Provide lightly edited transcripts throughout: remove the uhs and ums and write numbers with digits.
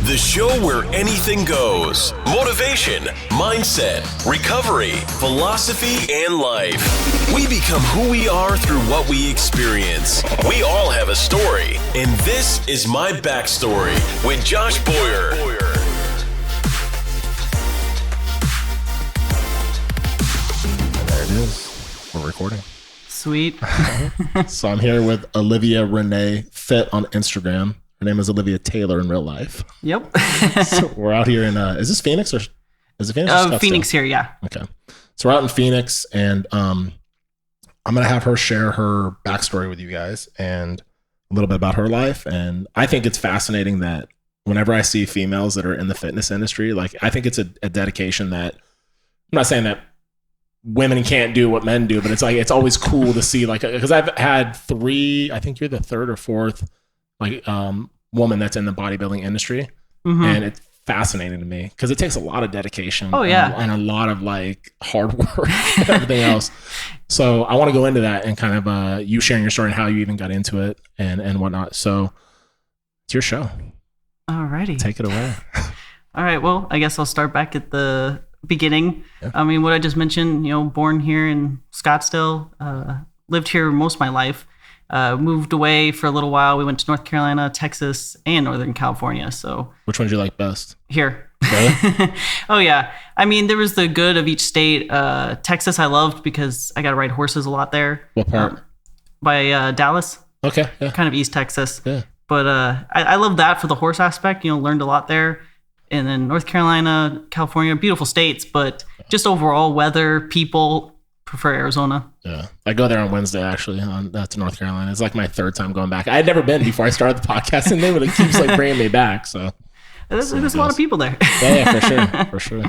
The show where anything goes. Motivation, mindset, recovery, philosophy, and life. We become who we are through what we experience. We all have a story, and this is My Backstory with Josh Boyer. There it is. We're recording. Sweet. So I'm here with Olivia Renee Fit on Instagram. Her name is Olivia Taylor in real life. Yep. So we're out here in, is this Phoenix or is it Phoenix? Or Phoenix here, yeah. Okay. So we're out in Phoenix and I'm going to have her share her backstory with you guys and a little bit about her life. And I think it's fascinating that whenever I see females that are in the fitness industry, like I think it's a dedication that, I'm not saying that women can't do what men do, but it's like, it's always cool to see, like, because I've had three, I think you're the third or fourth, like, woman that's in the bodybuilding industry. Mm-hmm. And it's fascinating to me because it takes a lot of dedication. Oh, yeah. And a lot of like hard work and everything else. So I want to go into that and kind of you sharing your story and how you even got into it and whatnot. So it's your show. Alrighty. Take it away. All right. Well, I guess I'll start back at the beginning. Yeah. I mean, what I just mentioned, born here in Scottsdale, lived here most of my life. Moved away for a little while. We went to North Carolina, Texas, and Northern California. So which one do you like best? Here. Really? Oh, yeah. I mean, there was the good of each state. Texas I loved because I got to ride horses a lot there. What part? By Dallas. Okay. Yeah. Kind of East Texas. Yeah. But I love that for the horse aspect. Learned a lot there. And then North Carolina, California, beautiful states. But just overall weather, people, prefer Arizona. Yeah. I go there on Wednesday, actually, to North Carolina. It's like my third time going back. I had never been before I started the podcast, and it keeps like bringing me back. So there's a lot of people there. Yeah, for sure.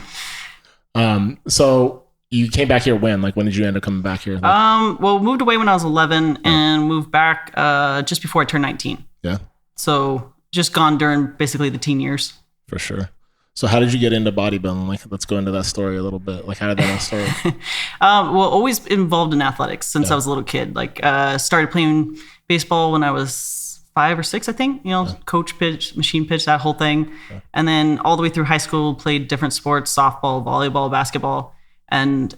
So you came back here when? Like, when did you end up coming back here? Well, moved away when I was 11 and moved back just before I turned 19. Yeah. So just gone during basically the teen years. For sure. So how did you get into bodybuilding? Like, let's go into that story a little bit. Like, how did that all start? Well, always involved in athletics since I was a little kid. Like, started playing baseball when I was 5 or 6, I think. Coach pitch, machine pitch, that whole thing. Yeah. And then all the way through high school, played different sports, softball, volleyball, basketball. And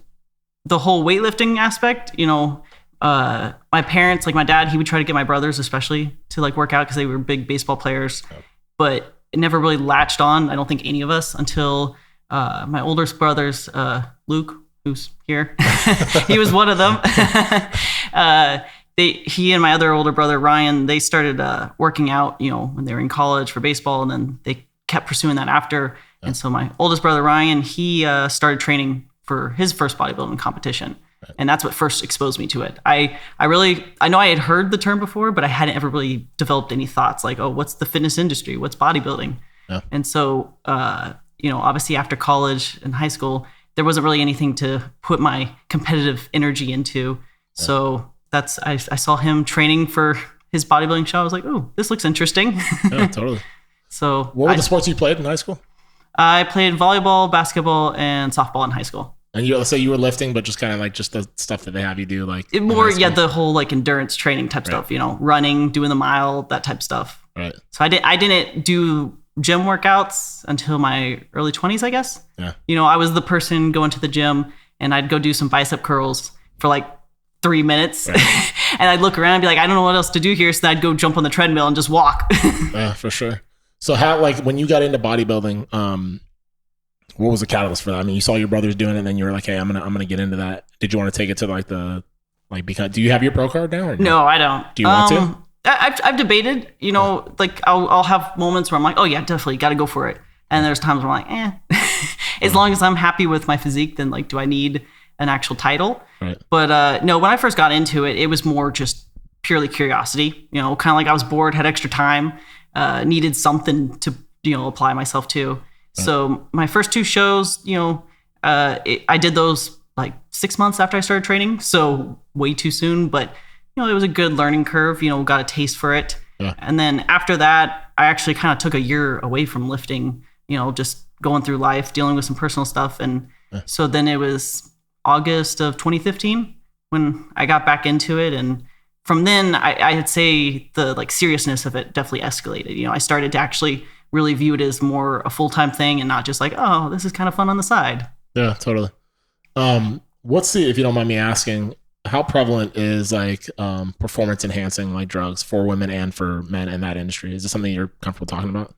the whole weightlifting aspect, my parents, like my dad, he would try to get my brothers especially to like work out because they were big baseball players. Yeah. But it never really latched on, I don't think any of us, until my oldest brothers, Luke, who's here, he was one of them. He and my other older brother, Ryan, they started working out, when they were in college for baseball, and then they kept pursuing that after. Yeah. And so my oldest brother, Ryan, he started training for his first bodybuilding competition. Right. And that's what first exposed me to it. I know I had heard the term before, but I hadn't ever really developed any thoughts like, oh, what's the fitness industry? What's bodybuilding? Yeah. And so, obviously after college and high school, there wasn't really anything to put my competitive energy into. Yeah. So I saw him training for his bodybuilding show. I was like, oh, this looks interesting. Yeah, totally. So what were the sports you played in high school? I played volleyball, basketball, and softball in high school. And you were lifting, but just kind of like just the stuff that they have you do, like the whole like endurance training type stuff, running, doing the mile, that type of stuff. Right. So I didn't do gym workouts until my early 20s, I guess. Yeah. I was the person going to the gym and I'd go do some bicep curls for like 3 minutes. Right. And I'd look around and be like, I don't know what else to do here. So then I'd go jump on the treadmill and just walk. Yeah, for sure. So how, like, when you got into bodybuilding, what was the catalyst for that? I mean, you saw your brothers doing it, and then you were like, "Hey, I'm gonna get into that." Did you want to take it to like because do you have your pro card now? Or no, I don't. Do you want to? I've debated. Like I'll have moments where I'm like, "Oh yeah, definitely, got to go for it." And there's times where I'm like, as long as I'm happy with my physique, then like, do I need an actual title? Right. But no, when I first got into it, it was more just purely curiosity. Kind of like I was bored, had extra time, needed something to apply myself to. So my first 2 shows, I did those like 6 months after I started training. So way too soon, but it was a good learning curve, got a taste for it. Yeah. And then after that, I actually kind of took a year away from lifting, just going through life, dealing with some personal stuff. And so then it was August of 2015 when I got back into it. And from then I'd say the like seriousness of it definitely escalated. I started to actually really view it as more a full-time thing and not just like, oh, this is kind of fun on the side. Yeah, totally. If you don't mind me asking, how prevalent is like performance enhancing like drugs for women and for men in that industry? Is this something you're comfortable talking about?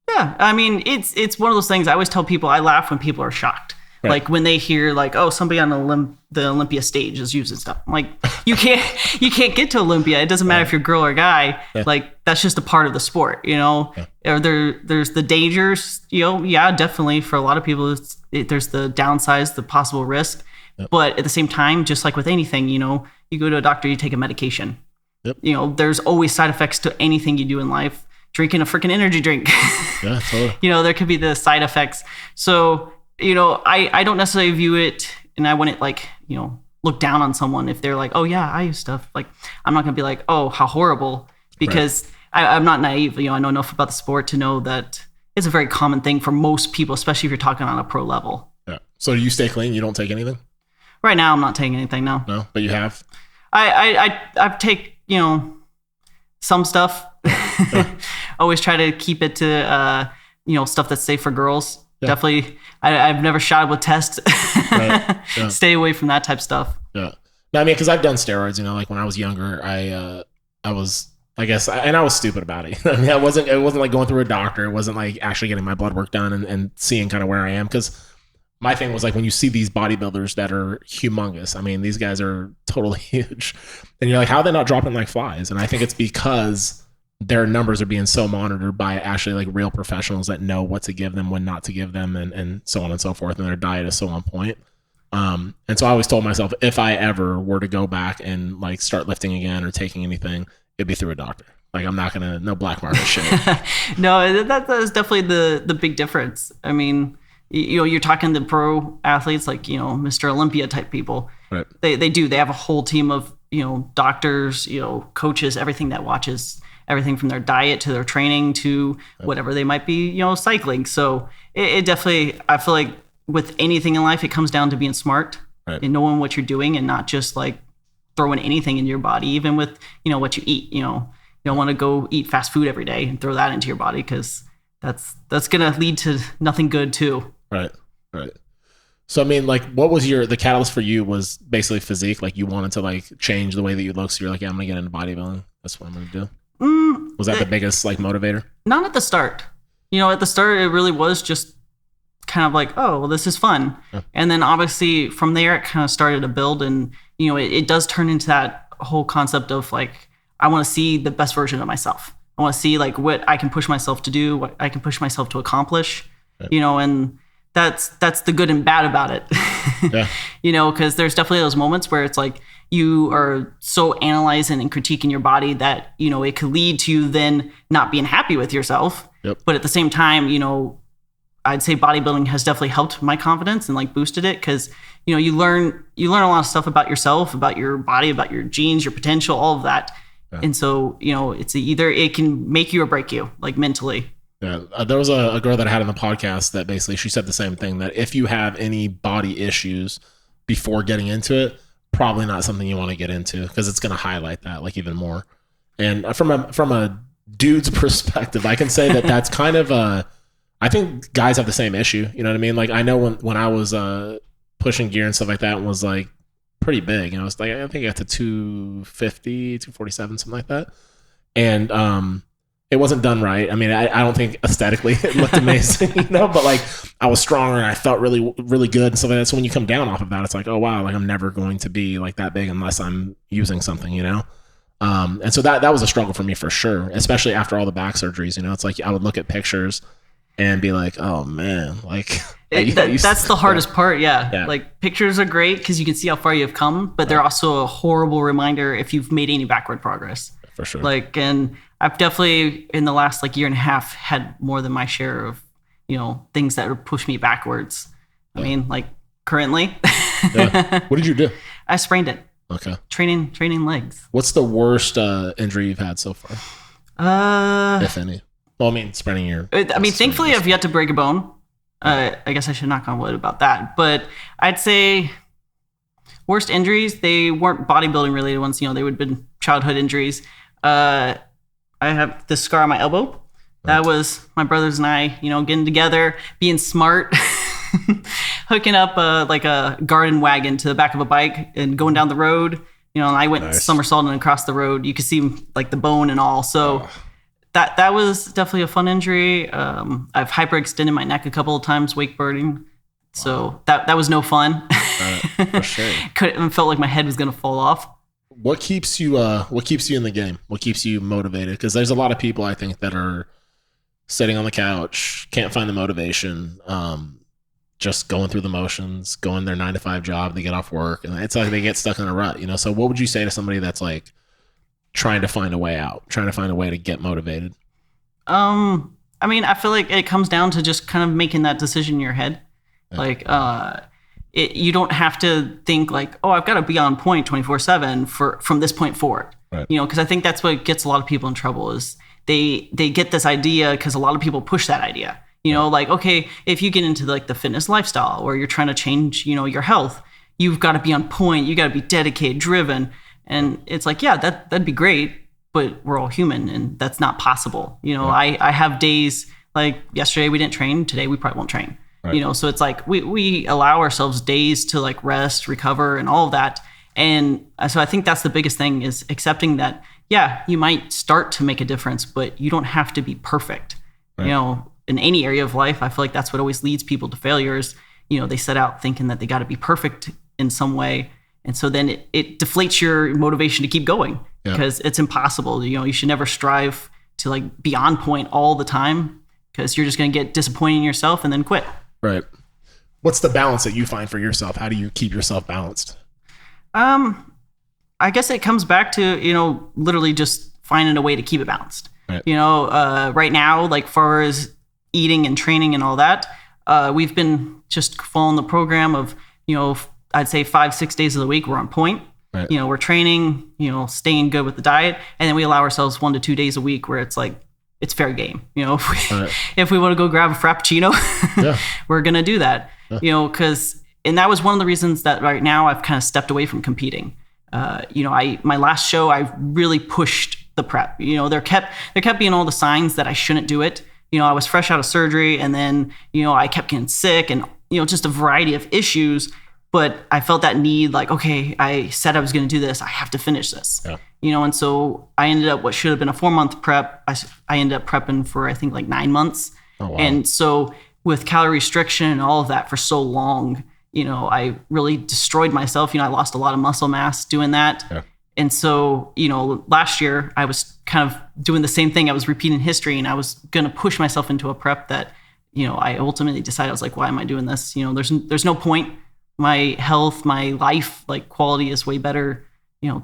Yeah, I mean, it's one of those things. I always tell people, I laugh when people are shocked. Right. Like when they hear like, oh, somebody on the Olympia stage is using stuff. I'm like, you can't get to Olympia. It doesn't matter if you're a girl or a guy. Yeah. Like that's just a part of the sport, you know. Yeah. There's the dangers, you know. Yeah, definitely for a lot of people, there's the downsides, the possible risk. Yep. But at the same time, just like with anything, you know, you go to a doctor, you take a medication. Yep. You know, there's always side effects to anything you do in life. Drinking a freaking energy drink. Yeah, totally. You know, there could be the side effects. So, you know, I don't necessarily view it, and I wouldn't like, you know, look down on someone if they're like, oh yeah, I use stuff. Like, I'm not gonna be like, oh, how horrible, because I'm not naive. You know, I know enough about the sport to know that it's a very common thing for most people, especially if you're talking on a pro level. Yeah. So do you stay clean? You don't take anything? Right now, I'm not taking anything. No. No, but you have. I take, you know, some stuff. Always try to keep it to you know, stuff that's safe for girls. Yeah. Definitely, I've never shot with tests. Right. Yeah. Stay away from that type of stuff. Yeah. No, I mean, because I've done steroids. You know, like when I was younger, I was, I guess, and I was stupid about it. I mean, it wasn't like going through a doctor. It wasn't like actually getting my blood work done and seeing kind of where I am. Because my thing was like when you see these bodybuilders that are humongous. I mean, these guys are totally huge, and you're like, how are they not dropping like flies? And I think it's because their numbers are being so monitored by actually like real professionals that know what to give them, when not to give them, and so on and so forth. And their diet is so on point. And so I always told myself, if I ever were to go back and like start lifting again or taking anything, it'd be through a doctor. Like I'm not gonna, no black market shit. No, that is definitely the big difference. I mean, you know, you're talking the pro athletes like, you know, Mr. Olympia type people. Right. They have a whole team of, you know, doctors, you know, coaches, everything that watches everything from their diet to their training to whatever they might be, you know, cycling. So it definitely, I feel like with anything in life, it comes down to being smart and knowing what you're doing and not just like throwing anything in your body, even with, you know, what you eat. You know, you don't want to go eat fast food every day and throw that into your body because that's going to lead to nothing good too. Right. So, I mean, like, what was the catalyst for you was basically physique? Like you wanted to like change the way that you look. So you're like, yeah, I'm going to get into bodybuilding. That's what I'm going to do. Was that the biggest like motivator? Not at the start. You know, at the start, it really was just kind of like, oh, well, this is fun. Yeah. And then obviously from there, it kind of started to build. And, you know, it does turn into that whole concept of like, I want to see the best version of myself. I want to see like what I can push myself to do, what I can push myself to accomplish, you know, and that's the good and bad about it. Yeah. You know, because there's definitely those moments where it's like, you are so analyzing and critiquing your body that, you know, it could lead to you then not being happy with yourself. Yep. But at the same time, you know, I'd say bodybuilding has definitely helped my confidence and like boosted it because, you know, you learn a lot of stuff about yourself, about your body, about your genes, your potential, all of that. Yeah. And so, you know, it's either it can make you or break you, like mentally. Yeah. There was a girl that I had on the podcast that basically she said the same thing, that if you have any body issues before getting into it, probably not something you want to get into because it's going to highlight that like even more. And from a dude's perspective, I can say that that's kind of I think guys have the same issue. You know what I mean? Like I know when I was pushing gear and stuff like that and was like pretty big, you know, it's like I think I got to 250, 247, something like that. And it wasn't done right. I mean, I don't think aesthetically it looked amazing, you know, but like I was stronger and I felt really, really good and stuff like that. So when you come down off of that, it's like, oh wow, like I'm never going to be like that big unless I'm using something, you know? And so that was a struggle for me for sure, especially after all the back surgeries, you know, it's like I would look at pictures and be like, oh man, like that's the hardest part. Yeah. Like pictures are great because you can see how far you've come, but they're also a horrible reminder if you've made any backward progress. For sure. Like, and I've definitely in the last like year and a half had more than my share of, you know, things that would push me backwards. I mean, like currently. What did you do? I sprained it. Okay. Training legs. What's the worst injury you've had so far? If any. Well, I mean, spraining your. I mean, thankfully, I've yet to break a bone. I guess I should knock on wood about that. But I'd say worst injuries, they weren't bodybuilding related ones. You know, they would have been childhood injuries. I have this scar on my elbow. That was my brothers and I, getting together, being smart, hooking up like a garden wagon to the back of a bike and going down the road. And I went somersaulting across the road. You could see like the bone and all. So that was definitely a fun injury. I've hyperextended my neck a couple of times wakeboarding. So that was no fun. For sure. Felt like my head was going to fall off. What keeps you in the game? What keeps you motivated? Because there's a lot of people I think that are sitting on the couch, can't find the motivation, just going through the motions, going their 9-to-5 job, they get off work, and it's like they get stuck in a rut, So what would you say to somebody that's like trying to find a way out, trying to find a way to get motivated? I feel like it comes down to just kind of making that decision in your head. Yeah. Like, you don't have to think like, oh, I've got to be on point 24/7 from this point forward. Right. Because I think that's what gets a lot of people in trouble is they get this idea because a lot of people push that idea. Like, okay, if you get into like the fitness lifestyle or you're trying to change, your health, you've got to be on point. You got to be dedicated, driven. And it's like, yeah, that'd be great, but we're all human and that's not possible. I have days like yesterday we didn't train. Today we probably won't train. Right. So it's like we allow ourselves days to like rest, recover, and all of that. And so I think that's the biggest thing is accepting that, yeah, you might start to make a difference, but you don't have to be perfect. Right. In any area of life, I feel like that's what always leads people to failures. They set out thinking that they got to be perfect in some way. And so then it deflates your motivation to keep going because it's impossible. You should never strive to like be on point all the time because you're just going to get disappointed in yourself and then quit. Right. What's the balance that you find for yourself? How do you keep yourself balanced? I guess it comes back to, literally just finding a way to keep it balanced. Right. Right now, like far as eating and training and all that, we've been just following the program of, I'd say 5-6 days of the week, we're on point. Right. We're training, staying good with the diet. And then we allow ourselves 1 to 2 days a week where it's like, it's fair game. If we want to go grab a Frappuccino, we're going to do that, and that was one of the reasons that right now I've kind of stepped away from competing. My last show, I really pushed the prep, there kept being all the signs that I shouldn't do it. I was fresh out of surgery and then, I kept getting sick and, just a variety of issues, but I felt that need like, okay, I said I was going to do this. I have to finish this. Yeah. And so I ended up what should have been a 4-month prep. I ended up prepping for, I think, like 9 months. Oh, wow. And so with calorie restriction and all of that for so long, I really destroyed myself. I lost a lot of muscle mass doing that. Yeah. And so, last year I was kind of doing the same thing. I was repeating history and I was going to push myself into a prep that, I ultimately decided I was like, why am I doing this? There's no point. My health, my life, like quality is way better,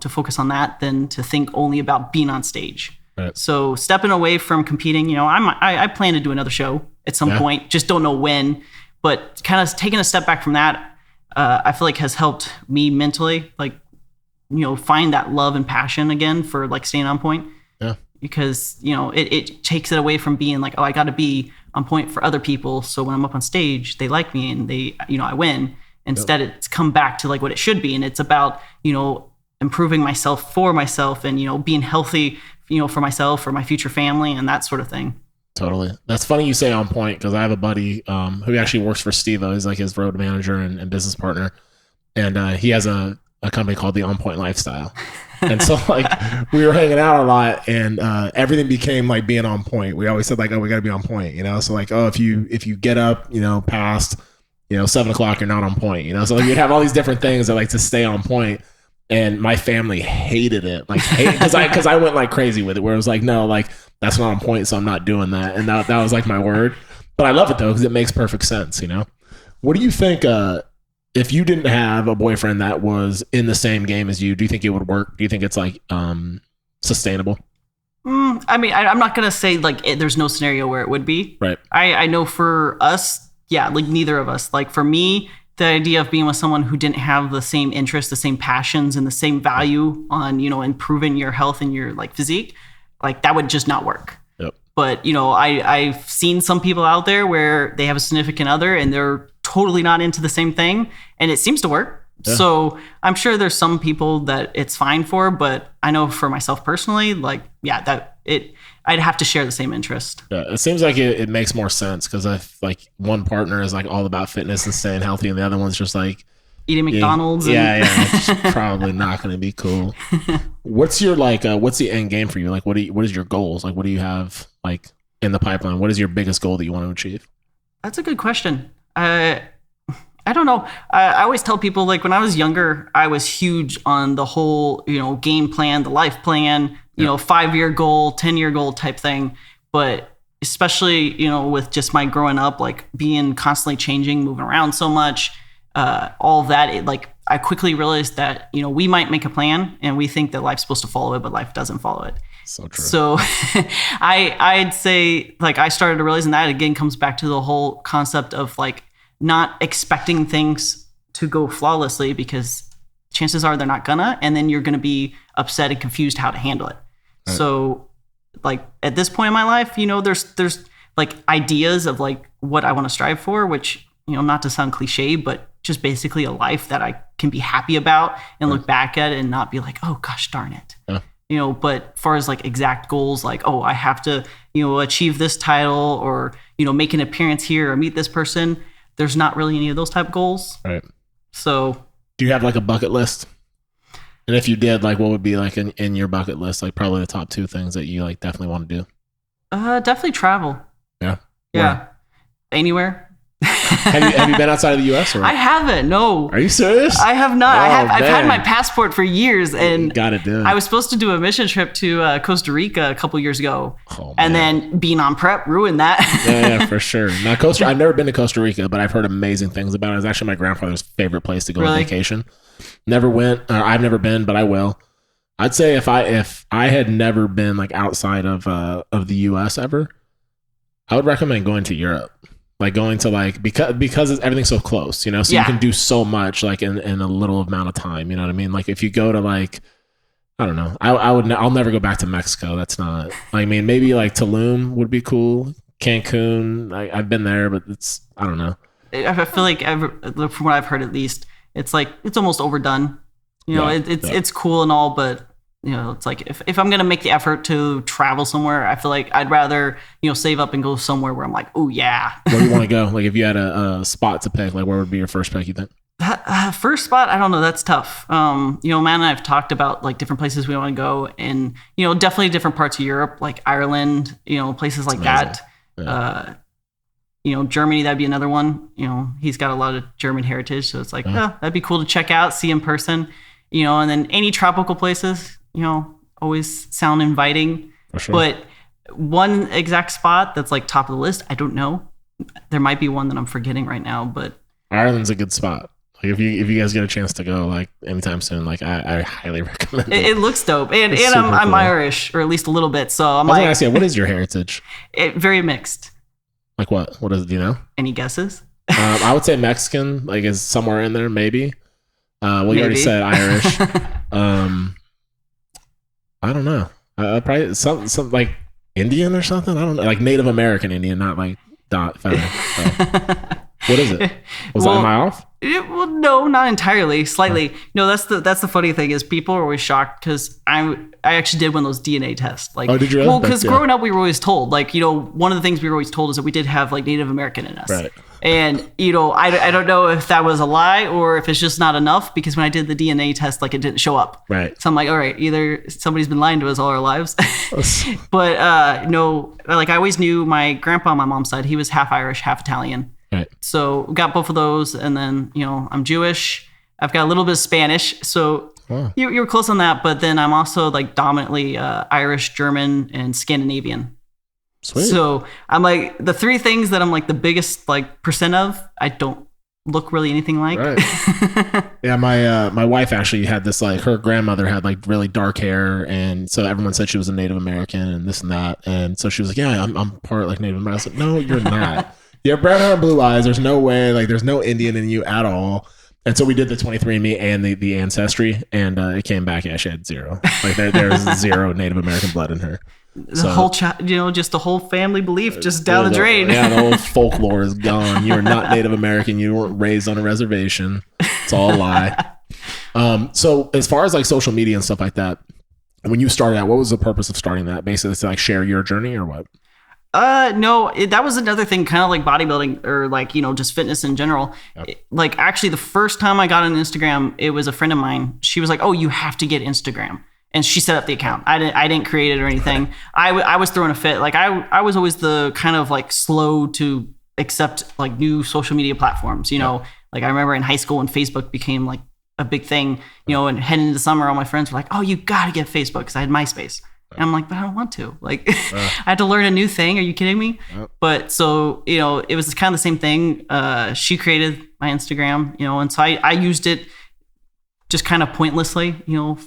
to focus on that than to think only about being on stage. Right. So stepping away from competing, I plan to do another show at some point, just don't know when, but kind of taking a step back from that, I feel like has helped me mentally, like, find that love and passion again for like staying on point. Yeah. Because, it takes it away from being like, oh, I got to be on point for other people. So when I'm up on stage, they like me and they, I win. Instead, it's come back to like what it should be. And it's about, improving myself for myself and, being healthy, for myself, for my future family and that sort of thing. Totally. That's funny you say on point because I have a buddy who actually works for Steve-O. He's like his road manager and business partner. And he has a company called the On Point Lifestyle. And so like we were hanging out a lot and everything became like being on point. We always said like, oh, we got to be on point, So like, oh, if you get up, past, 7:00, you're not on point, So like, you'd have all these different things that like to stay on point. And my family hated it, because I went like crazy with it, where it was like, no, like that's not on point, so I'm not doing that. And that was like my word. But I love it though, because it makes perfect sense, What do you think? If you didn't have a boyfriend that was in the same game as you, do you think it would work? Do you think it's like sustainable? I'm not gonna say like there's no scenario where it would be. Right. I know for us, like neither of us. Like for me, the idea of being with someone who didn't have the same interests, the same passions, and the same value on, improving your health and your like physique, like that would just not work. Yep. But, I've seen some people out there where they have a significant other and they're totally not into the same thing and it seems to work. Yeah. So I'm sure there's some people that it's fine for, but I know for myself personally, like, that I'd have to share the same interest. Yeah, it seems like it makes more sense because if like one partner is like all about fitness and staying healthy, and the other one's just like eating McDonald's. Yeah, it's probably not going to be cool. What's your what's the end game for you? Like, what is your goals? Like, what do you have like in the pipeline? What is your biggest goal that you want to achieve? That's a good question. I don't know. I always tell people, like, when I was younger, I was huge on the whole, game plan, the life plan, 5-year goal, 10-year goal type thing. But especially, with just my growing up, like being constantly changing, moving around so much, all of that, I quickly realized that, we might make a plan and we think that life's supposed to follow it, but life doesn't follow it. So true. So I'd say, like, I started realizing that again comes back to the whole concept of like not expecting things to go flawlessly, because chances are they're not gonna, and then you're gonna be upset and confused how to handle it. Right. So like at this point in my life, there's like ideas of like what I want to strive for, which, not to sound cliche, but just basically a life that I can be happy about and look back at it and not be like, oh gosh darn it. Yeah. But as far as like exact goals, like, oh, I have to, achieve this title or, make an appearance here or meet this person, there's not really any of those type of goals. Right. So do you have like a bucket list? And if you did, like, what would be like in your bucket list? Like probably the top 2 things that you like definitely want to do. Definitely travel. Yeah. Yeah. Where? Anywhere. have you been outside of the U.S. or? I haven't. No. Are you serious? I have not. I've had my passport for years, and got it done. I was supposed to do a mission trip to Costa Rica a couple years ago, and then being on prep ruined that. yeah, for sure. Now, I've never been to Costa Rica, but I've heard amazing things about it. It's actually my grandfather's favorite place to go on vacation. Never went. I've never been, but I will. I'd say if I had never been like outside of the U.S. ever, I would recommend going to Europe. Like going to like, because everything's so close, so you can do so much like in a little amount of time. You know what I mean? Like if you go to like, I don't know, I'll never go back to Mexico. That's not, I mean, maybe like Tulum would be cool. Cancun, I've been there, but I don't know. I feel like from what I've heard, at least, it's like, it's almost overdone. It's cool and all, but it's like if I'm going to make the effort to travel somewhere, I feel like I'd rather, save up and go somewhere where I'm like, oh yeah. Where do you want to go? Like if you had a spot to pick, like where would be your first pick, you think? That first spot, I don't know. That's tough. Matt and I have talked about like different places we want to go, and, definitely different parts of Europe, like Ireland, places like that. Yeah. Germany, that'd be another one. He's got a lot of German heritage, so it's like, that'd be cool to check out, see in person, and then any tropical places, always sound inviting. For sure. But one exact spot that's like top of the list, I don't know. There might be one that I'm forgetting right now, but Ireland's a good spot. Like if you guys get a chance to go like anytime soon, like I highly recommend it. It looks dope, and I'm cool. Irish, or at least a little bit. So I'm like, asking, what is your heritage? Very mixed. Like what? What is it? Do you know? Any guesses? I would say Mexican, like is somewhere in there, maybe. Well, you already said Irish. I don't know. Probably some like Indian or something. I don't know, like Native American Indian, not like dot feather. What is it? Am I off? Well, no, not entirely. Slightly. No, that's the funny thing is people are always shocked because I actually did one of those DNA tests. Like, oh, did you? Really? Well, because growing up we were always told, like, one of the things we were always told is that we did have like Native American in us. Right. And I don't know if that was a lie or if it's just not enough, because when I did the DNA test, like it didn't show up. Right. So I'm like, all right, either somebody's been lying to us all our lives. But no, like I always knew my grandpa on my mom's side, he was half Irish, half Italian. Right. So got both of those, and then I'm Jewish. I've got a little bit of Spanish, so you were close on that. But then I'm also like dominantly Irish, German, and Scandinavian. Sweet. So I'm like the 3 things that I'm like the biggest like percent of. I don't look really anything like. Right. Yeah, my wife actually had this, like her grandmother had like really dark hair, and so everyone said she was a Native American and this and that, and so she was like, yeah, I'm part like Native American. I was like, no, you're not. You have brown hair and blue eyes. There's no way. Like, there's no Indian in you at all. And so we did the 23andMe and the Ancestry, and it came back. Yeah, she had 0. Like there's 0 Native American blood in her. The whole, just the whole family belief just down the drain. Yeah, the whole folklore is gone. You are not Native American. You weren't raised on a reservation. It's all a lie. So as far as like social media and stuff like that, when you started out, what was the purpose of starting that? Basically to like share your journey or what? No, that was another thing, kind of like bodybuilding or like, just fitness in general. Yep. Like actually the first time I got on Instagram, it was a friend of mine. She was like, oh, you have to get Instagram. And she set up the account. I didn't create it or anything. I was throwing a fit. Like I was always the kind of like slow to accept like new social media platforms, know, like I remember in high school when Facebook became like a big thing, and heading into summer, all my friends were like, oh, you got to get Facebook because I had MySpace. And I'm like, but I don't want to. Like, I had to learn a new thing. Are you kidding me? But so, it was kind of the same thing. She created my Instagram, and so I used it just kind of pointlessly,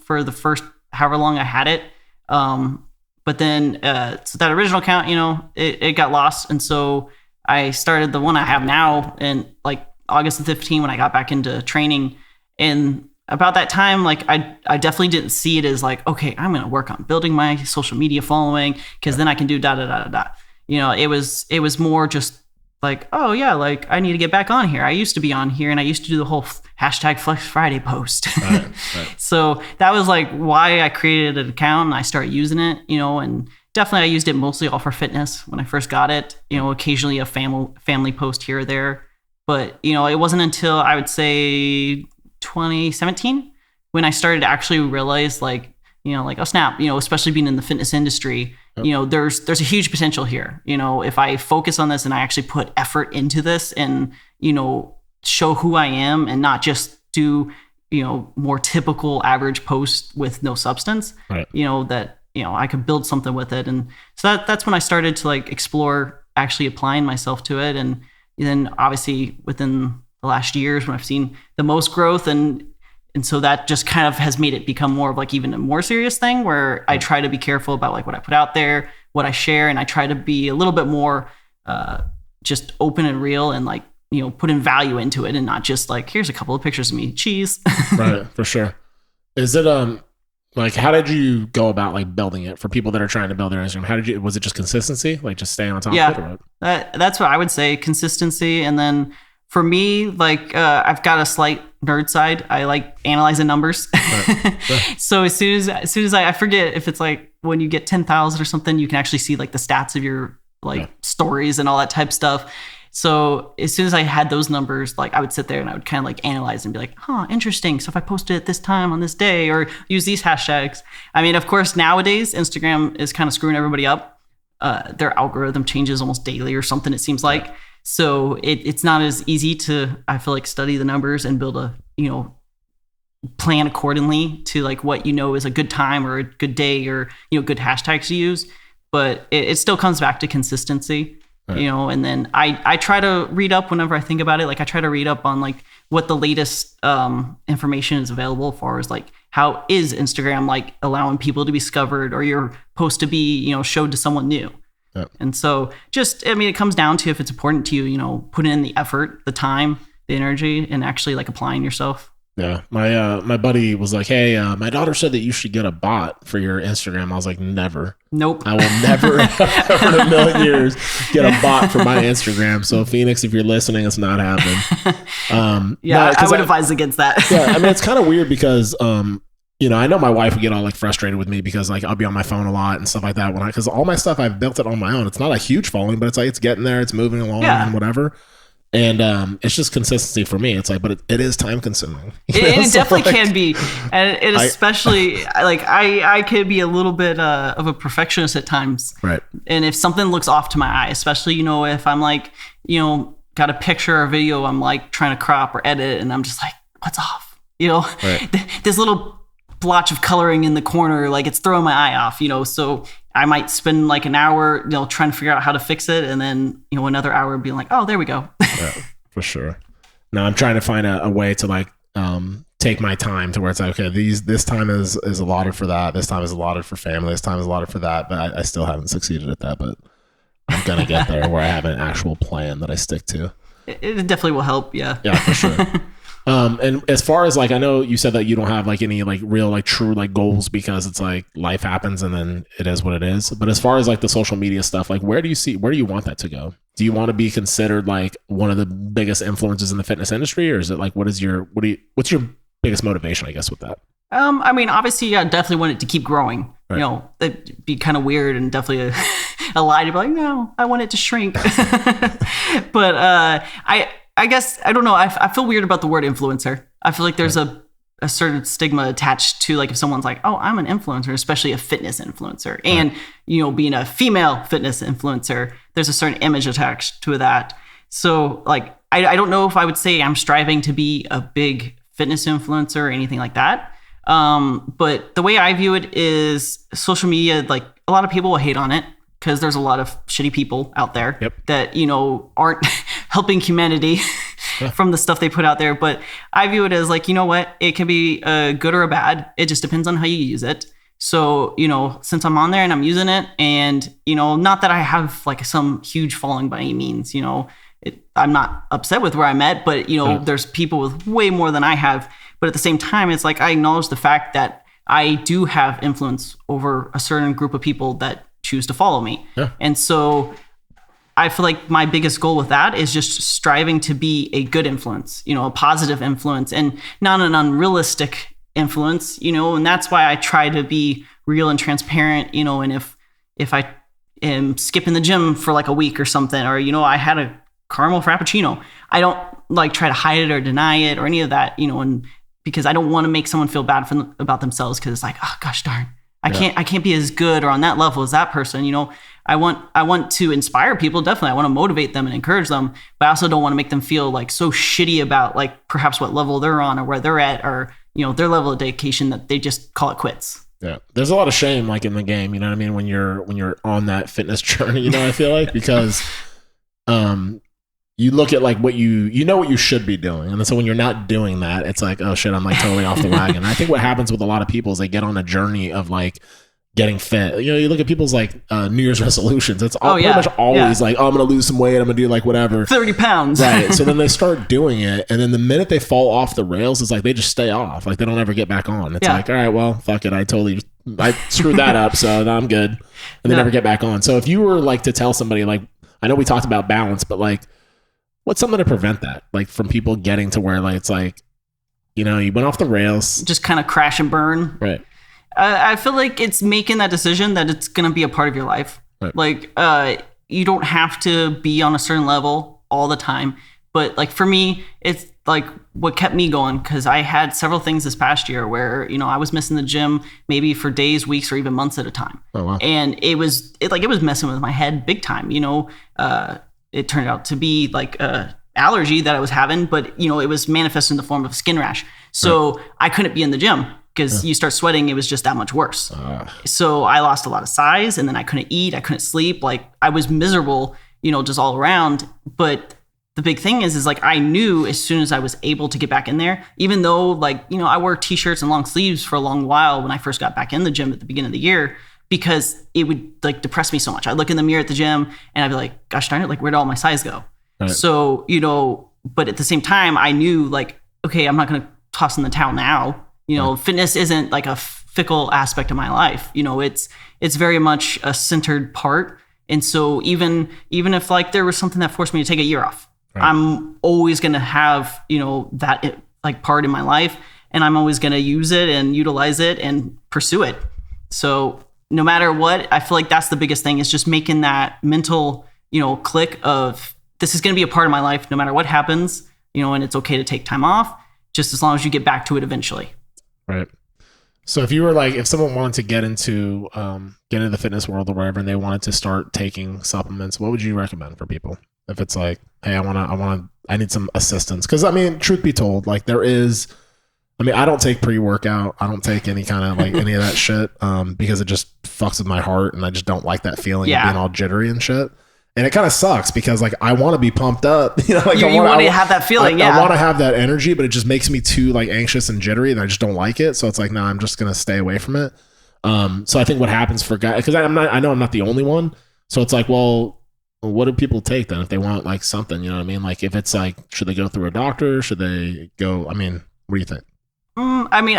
for the first however long I had it. But then, so that original account, it got lost. And so I started the one I have now in like August of 15 when I got back into training. And about that time, like I definitely didn't see it as like, okay, I'm going to work on building my social media following because then I can do da da da da da. It was more just like, oh yeah, like I need to get back on here. I used to be on here and I used to do the whole hashtag Flex Friday post. Right. So that was like why I created an account and I started using it, and definitely I used it mostly all for fitness when I first got it, occasionally a family post here or there. But, it wasn't until I would say 2017 when I started to actually realize like, like, oh snap, especially being in the fitness industry, there's a huge potential here. If I focus on this and I actually put effort into this and, show who I am and not just do, more typical average posts with no substance, right. That, I could build something with it. And so that's when I started to like explore actually applying myself to it. And then obviously within the last years when I've seen the most growth and so that just kind of has made it become more of like even a more serious thing where I try to be careful about like what I put out there, what I share. And I try to be a little bit more just open and real and like, put in value into it and not just like, here's a couple of pictures of me, cheese. Right. For sure. Is it, like, how did you go about like building it for people that are trying to build their Instagram? Was it just consistency? Like just staying on top of it? Or what? That's what I would say, consistency. And then for me, like I've got a slight nerd side. I like analyzing numbers. Right. So as soon as I forget if it's like when you get 10,000 or something, you can actually see like the stats of your like stories and all that type of stuff. So as soon as I had those numbers, like I would sit there and I would kind of like analyze and be like, huh, interesting. So if I posted it this time on this day or use these hashtags, I mean, of course, nowadays Instagram is kind of screwing everybody up. Their algorithm changes almost daily or something, it seems like. So it's not as easy to, I feel like, study the numbers and build a, plan accordingly to like what is a good time or a good day or, good hashtags to use. But it still comes back to consistency. Right. And then I try to read up whenever I think about it. Like I try to read up on like what the latest information is available as far as like how is Instagram like allowing people to be discovered or your post to be, showed to someone new. Yep. And so it comes down to if it's important to you, put in the effort, the time, the energy, and actually like applying yourself. Yeah. My buddy was like, hey, my daughter said that you should get a bot for your Instagram. I was like, never. Nope. I will never, ever in a million years, get a bot for my Instagram. So Phoenix, if you're listening, it's not happening. I would advise against that. Yeah. I mean, it's kind of weird because, I know my wife would get all like frustrated with me because like I'll be on my phone a lot and stuff like that because all my stuff, I've built it on my own. It's not a huge following, but it's like, it's getting there. It's moving along and whatever. And it's just consistency for me. It's like, but it is time consuming. It definitely can be. And it especially, I could be a little bit of a perfectionist at times. Right. And if something looks off to my eye, especially, if I'm like, got a picture or video I'm like trying to crop or edit and I'm just like, what's off? Right. This little blotch of coloring in the corner, like it's throwing my eye off, so I might spend like an hour, trying to figure out how to fix it. And then, another hour being like, oh, there we go. Yeah, for sure. Now I'm trying to find a way to like, take my time to where it's like, okay, this time is allotted for that. This time is allotted for family. This time is allotted for that. But I still haven't succeeded at that, but I'm going to get there where I have an actual plan that I stick to. It definitely will help. Yeah. Yeah, for sure. And as far as like, I know you said that you don't have like any like real like true like goals because it's like life happens and then it is what it is. But as far as like the social media stuff, like where do you want that to go? Do you want to be considered like one of the biggest influencers in the fitness industry, or is it like what's your biggest motivation, I guess, with that? I mean, obviously, I definitely want it to keep growing. Right. You know, it'd be kind of weird and definitely a lie to be like, no, I want it to shrink. But I guess, I don't know. I feel weird about the word influencer. I feel like there's a certain stigma attached to, like, if someone's like, oh, I'm an influencer, especially a fitness influencer. And, you know, being a female fitness influencer, there's a certain image attached to that. So, like, I don't know if I would say I'm striving to be a big fitness influencer or anything like that. But the way I view it is social media, like, a lot of people will hate on it because there's a lot of shitty people out there that, you know, aren't helping humanity from the stuff they put out there. But I view it as like, you know what, it can be a good or a bad. It just depends on how you use it. So, you know, since I'm on there and I'm using it, and, you know, not that I have like some huge following by any means, you know, I'm not upset with where I'm at, but, you know, there's people with way more than I have. But at the same time, it's like I acknowledge the fact that I do have influence over a certain group of people that choose to follow me. Yeah. And so I feel like my biggest goal with that is just striving to be a good influence, you know, a positive influence, and not an unrealistic influence, you know, and that's why I try to be real and transparent, you know, and if I am skipping the gym for like a week or something, or, you know, I had a caramel frappuccino, I don't like try to hide it or deny it or any of that, you know, and because I don't want to make someone feel bad about themselves, because it's like, oh gosh darn, I can't be as good or on that level as that person, you know. I want to inspire people, definitely. I want to motivate them and encourage them, but I also don't want to make them feel like so shitty about like perhaps what level they're on or where they're at, or, you know, their level of dedication, that they just call it quits. Yeah. There's a lot of shame like in the game, you know what I mean, when you're on that fitness journey, you know, I feel like, because you look at like what you know what you should be doing. And so when you're not doing that, it's like, oh shit, I'm like totally off the wagon. I think what happens with a lot of people is they get on a journey of like getting fit. You know, you look at people's like New Year's resolutions. It's pretty much always like, oh, I'm going to lose some weight. I'm going to do like whatever. 30 pounds. Right. So then they start doing it. And then the minute they fall off the rails, it's like they just stay off. Like they don't ever get back on. It's like, all right, well, fuck it. I screwed that up. So now I'm good. And they never get back on. So if you were like to tell somebody, like, I know we talked about balance, but like, what's something to prevent that? Like from people getting to where like, it's like, you know, you went off the rails. Just kind of crash and burn. Right. I feel like it's making that decision that it's going to be a part of your life. Right. Like, you don't have to be on a certain level all the time. But like for me, it's like what kept me going, because I had several things this past year where, you know, I was missing the gym maybe for days, weeks, or even months at a time. Oh, wow. And it was messing with my head big time. You know, it turned out to be like a allergy that I was having, but, you know, it was manifest in the form of a skin rash. So I couldn't be in the gym. Because you start sweating, it was just that much worse. So I lost a lot of size, and then I couldn't eat, I couldn't sleep. Like I was miserable, you know, just all around. But the big thing is like I knew as soon as I was able to get back in there, even though like, you know, I wore t-shirts and long sleeves for a long while when I first got back in the gym at the beginning of the year, because it would like depress me so much. I'd look in the mirror at the gym and I'd be like, gosh darn it, like where'd all my size go? Right. So, you know, but at the same time, I knew like, okay, I'm not going to toss in the towel now. You know, fitness isn't like a fickle aspect of my life. You know, it's very much a centered part. And so even if like there was something that forced me to take a year off, I'm always going to have, you know, that like part in my life, and I'm always going to use it and utilize it and pursue it. So no matter what, I feel like that's the biggest thing, is just making that mental, you know, click of this is going to be a part of my life no matter what happens, you know, and it's okay to take time off just as long as you get back to it eventually. Right. So if you were like, if someone wanted to get into the fitness world or wherever, and they wanted to start taking supplements, what would you recommend for people? If it's like, hey, I need some assistance. Cause I mean, truth be told, like I don't take pre-workout. I don't take any kind of like any of that shit because it just fucks with my heart, and I just don't like that feeling of being all jittery and shit. And it kind of sucks because like I want to be pumped up, you know, like you want to have that feeling. I want to have that energy, but it just makes me too like anxious and jittery, and I just don't like it. So it's like, no, I'm just gonna stay away from it. So I think what happens for guys, because I know I'm not the only one. So it's like, well, what do people take then if they want like something? You know what I mean? Like if it's like, should they go through a doctor? Should they go? I mean, what do you think? I mean,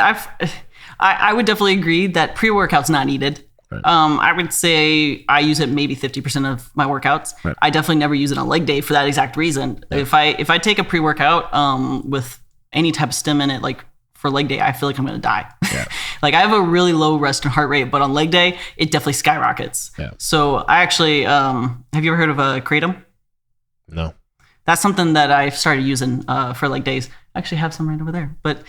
I would definitely agree that pre-workout's not needed. Right. I would say I use it maybe 50% of my workouts. Right. I definitely never use it on leg day for that exact reason. Yeah. If I take a pre-workout with any type of stim in it, like for leg day, I feel like I'm going to die. Yeah. Like I have a really low rest and heart rate, but on leg day, it definitely skyrockets. Yeah. So I actually, have you ever heard of a Kratom? No. That's something that I started using for leg days. I actually have some right over there, but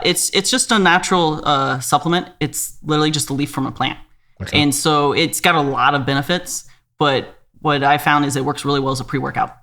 it's just a natural supplement. It's literally just a leaf from a plant. Okay. And so it's got a lot of benefits, but what I found is it works really well as a pre-workout.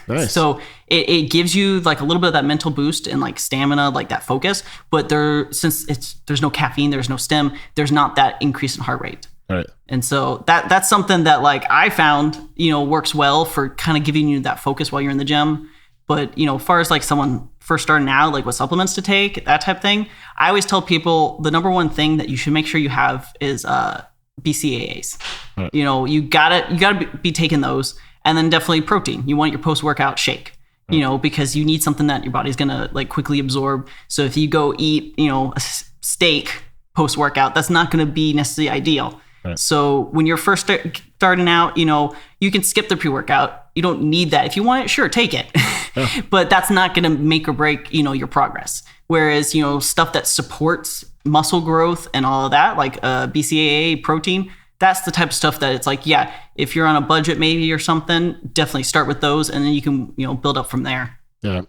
Nice. So it gives you like a little bit of that mental boost and like stamina, like that focus. But since there's no caffeine, there's no stim, there's not that increase in heart rate. Right. And so that's something that like I found, works well for kind of giving you that focus while you're in the gym. But, as far as like someone first starting out, like what supplements to take, that type of thing, I always tell people the number one thing that you should make sure you have is BCAAs. Right. You gotta be taking those. And then definitely protein. You want your post-workout shake, because you need something that your body's gonna like quickly absorb. So if you go eat, a steak post-workout, that's not gonna be necessarily ideal. Right. So when you're first starting out, you can skip the pre-workout. You don't need that. If you want it, sure, take it. Yeah. But that's not gonna make or break, your progress. Whereas, stuff that supports muscle growth and all of that, like BCAA protein, that's the type of stuff that it's like, yeah, if you're on a budget maybe or something, definitely start with those and then you can, build up from there. Yeah.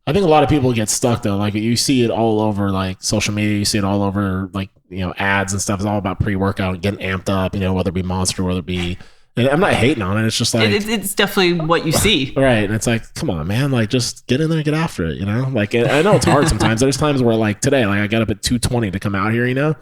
I think a lot of people get stuck though. Like you see it all over like social media, you see it all over like, ads and stuff. It's all about pre-workout and getting amped up, whether it be Monster, whether it be, and I'm not hating on it. It's just like, it's definitely what you see. Right. And it's like, come on, man, like just get in there and get after it, like, I know it's hard sometimes. There's times where like today, like I got up at 2:20 to come out here,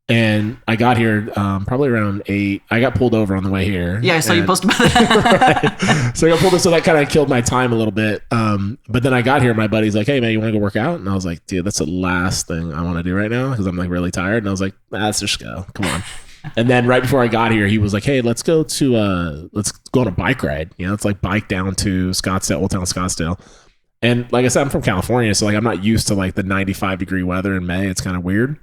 and I got here probably around 8. I got pulled over on the way here. Yeah, I saw you post about that. Right. So I got pulled over, so that kind of killed my time a little bit. But then I got here, my buddy's like, hey, man, you want to go work out? And I was like, dude, that's the last thing I want to do right now because I'm like really tired. And I was like, let's just go. Come on. And then right before I got here, he was like, hey, let's go on a bike ride. It's like bike down to Scottsdale, Old Town Scottsdale. And like I said, I'm from California, so like I'm not used to like the 95-degree weather in May. It's kind of weird.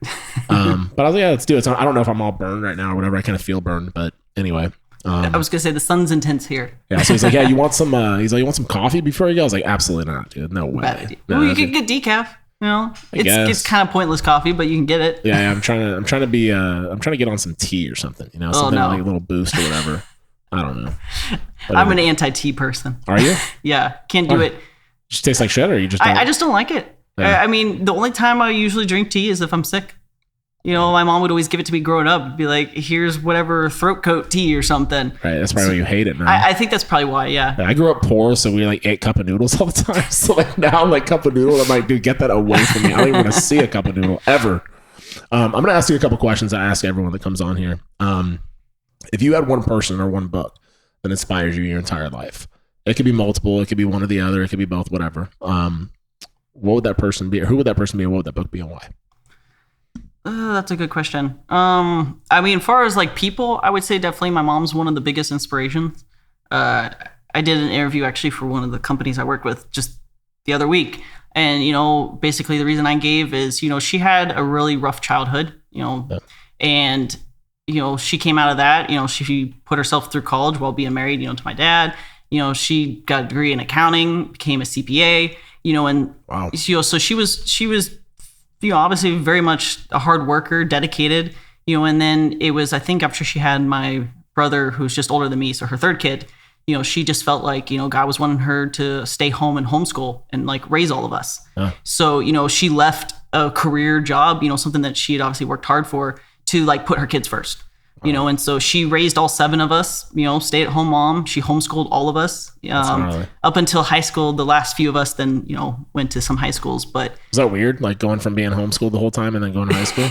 But I was like, yeah, let's do it. So I don't know if I'm all burned right now or whatever. I kind of feel burned, but anyway. I was gonna say the sun's intense here. Yeah, so he's like, yeah, you want some? He's like, you want some coffee before you go? I was like, absolutely not, dude. No way. Well, you can get decaf. It's kind of pointless coffee, but you can get it. Yeah, I'm trying to get on some tea or something. Something like a little boost or whatever. I don't know. I'm an anti-tea person. Are you? Yeah, can't do it. Just tastes like shit, or you just don't? I just don't like it. Yeah. I mean, the only time I usually drink tea is if I'm sick. My mom would always give it to me growing up. Be like, here's whatever throat coat tea or something. Right, that's probably why you hate it now. I think that's probably why, yeah. I grew up poor, so we like ate cup of noodles all the time. So like now I'm like cup of noodle. I'm like, dude, get that away from me. I don't even want to see a cup of noodle ever. I'm going to ask you a couple questions I ask everyone that comes on here. If you had one person or one book that inspires you your entire life, it could be multiple. It could be one or the other. It could be both, whatever. What would that person be? Or who would that person be? And what would that book be and why? That's a good question. I mean, as far as like people, I would say definitely my mom's one of the biggest inspirations. I did an interview actually for one of the companies I worked with just the other week. And, basically the reason I gave is, she had a really rough childhood, and, she came out of that, she put herself through college while being married, to my dad. She got a degree in accounting, became a CPA, and wow. So she was, obviously very much a hard worker, dedicated, and then it was, I think after she had my brother, who's just older than me, so her third kid, she just felt like, God was wanting her to stay home and homeschool and like raise all of us. So, she left a career job, something that she had obviously worked hard for to like put her kids first. And so she raised all 7 of us, stay-at-home mom. She homeschooled all of us up until high school. The last few of us then, went to some high schools. But is that weird? Like going from being homeschooled the whole time and then going to high school?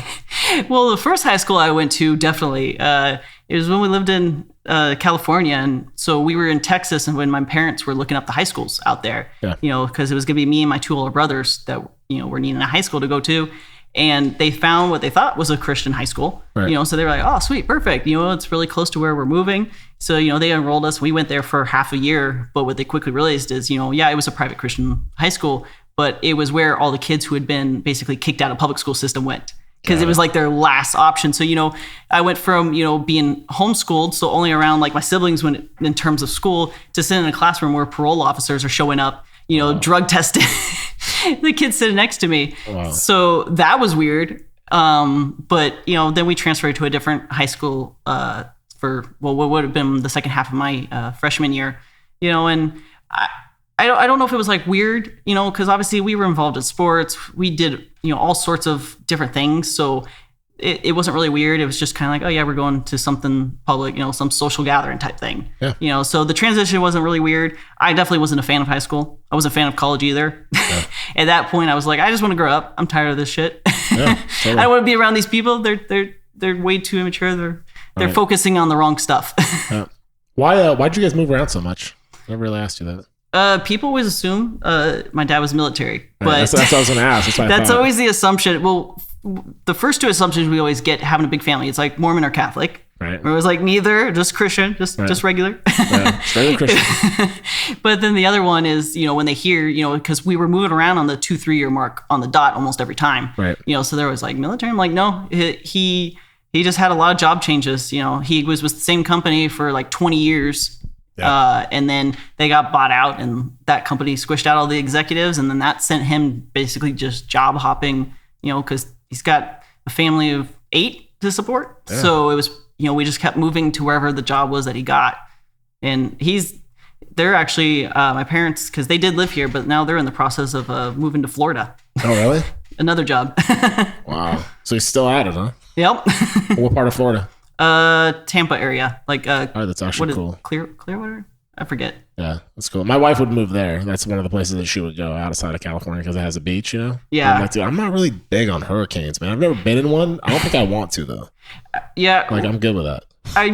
Well, the first high school I went to, definitely. It was when we lived in California. And so we were in Texas and when my parents were looking up the high schools out there, because it was going to be me and my 2 older brothers that, were needing a high school to go to. And they found what they thought was a Christian high school, right. So they were like, oh, sweet, perfect. It's really close to where we're moving. So, they enrolled us. We went there for half a year. But what they quickly realized is, it was a private Christian high school, but it was where all the kids who had been basically kicked out of public school system went. Because it was like their last option. So, I went from, being homeschooled, so only around like my siblings when in terms of school, to sitting in a classroom where parole officers are showing up, drug tested. the kid sitting next to me. Wow. So that was weird. But then we transferred to a different high school for what would have been the second half of my freshman year. And I don't know if it was like weird, because obviously we were involved in sports. We did all sorts of different things. So it wasn't really weird. It was just kind of like, oh yeah, we're going to something public, some social gathering type thing. Yeah. So the transition wasn't really weird. I definitely wasn't a fan of high school. I wasn't a fan of college either. Yeah. At that point, I was like, I just want to grow up. I'm tired of this shit. Yeah, totally. I don't want to be around these people. They're way too immature. They're focusing on the wrong stuff. Yeah. Why'd you guys move around so much? I never really asked you that. People always assume my dad was military, but that's what I was going to ask. That's always the assumption. Well, the first two assumptions we always get having a big family, it's like Mormon or Catholic. Right. It was like neither, just Christian, just regular. Yeah, straight Christian. But then the other one is, when they hear, because we were moving around on the 2-3 year mark on the dot almost every time. Right. So there was like military. I'm like, no, he just had a lot of job changes. He was with the same company for like 20 years. Yeah. And then they got bought out and that company squished out all the executives. And then that sent him basically just job hopping, because he's got a family of 8 to support. Yeah. So it was, we just kept moving to wherever the job was that he got. And they're actually, my parents, because they did live here, but now they're in the process of moving to Florida. Oh, really? Another job. Wow. So he's still at it, huh? Yep. What part of Florida? Tampa area. Like, oh, that's actually cool. Clearwater? I forget. Yeah, that's cool. My wife would move there. That's one of the places that she would go outside of California because it has a beach, Yeah. I'm like, dude, I'm not really big on hurricanes, man. I've never been in one. I don't think I want to, though. Yeah. Like, I'm good with that.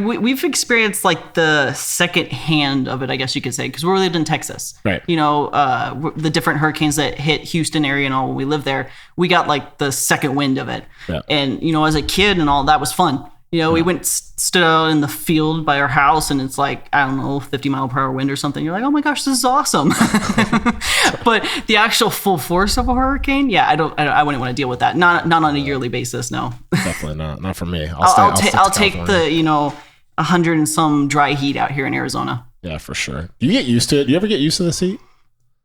We've experienced like the second hand of it, I guess you could say, because we lived in Texas. Right. The different hurricanes that hit Houston area and all when we lived there, we got like the second wind of it. Yeah. And, as a kid and all, that was fun. We went stood out in the field by our house and it's like, I don't know, 50-mile-per-hour wind or something. You're like, oh my gosh, this is awesome. But the actual full force of a hurricane, yeah, I wouldn't want to deal with that. Not on a yearly basis, no. Definitely not. Not for me. I'll take the 100 and some dry heat out here in Arizona. Yeah, for sure. Do you get used to it? Do you ever get used to this heat?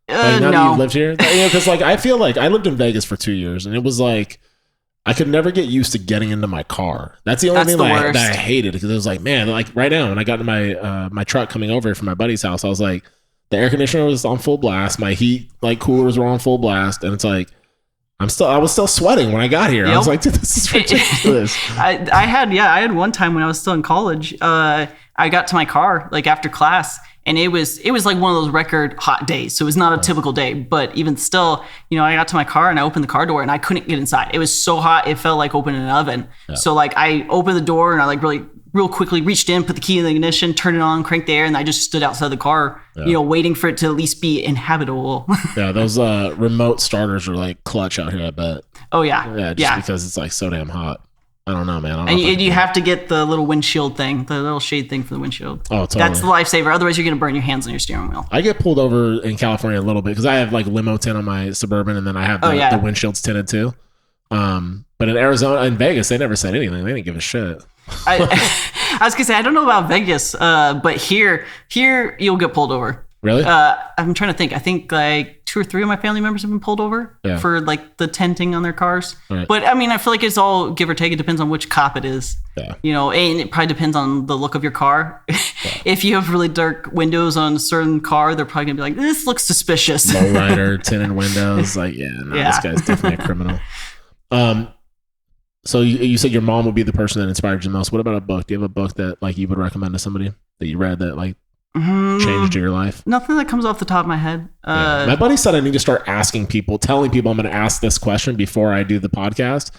Now no. that you've lived here? Because I feel like I lived in Vegas for 2 years and it was like, I could never get used to getting into my car. That's the only thing that I hated because it was like, man, like right now when I got into my truck coming over from my buddy's house, I was like, the air conditioner was on full blast, my heat like coolers were on full blast, and it's like I was still sweating when I got here. Yep. I was like, dude, this is ridiculous. I had one time when I was still in college. I got to my car like after class. And it was like one of those record hot days. So it was not a typical day, but even still, I got to my car and I opened the car door and I couldn't get inside. It was so hot. It felt like opening an oven. Yeah. So like I opened the door and I like real quickly reached in, put the key in the ignition, turned it on, cranked the air. And I just stood outside the car, waiting for it to at least be inhabitable. Yeah. Those remote starters are like clutch out here, I bet. Oh yeah. Yeah. Just because it's like so damn hot. I don't know, man. And you have to get the little windshield thing, the little shade thing for the windshield. Oh, totally. That's the lifesaver. Otherwise, you're going to burn your hands on your steering wheel. I get pulled over in California a little bit because I have like limo tint on my Suburban, and then I have the windshield's tinted too. But in Arizona, in Vegas, they never said anything. They didn't give a shit. I was going to say, I don't know about Vegas, but here you'll get pulled over. Really? I'm trying to think. I think like 2 or 3 of my family members have been pulled over for like the tinting on their cars. Right. But I mean, I feel like it's all give or take. It depends on which cop it is. Yeah. And it probably depends on the look of your car. Yeah. If you have really dark windows on a certain car, they're probably gonna be like, this looks suspicious. Lowrider, tinted windows. Like, this guy's definitely a criminal. So you said your mom would be the person that inspired you the most. What about a book? Do you have a book that like you would recommend to somebody that you read that like changed your life? Nothing that comes off the top of my head. My buddy said I need to start telling people I'm going to ask this question before I do the podcast.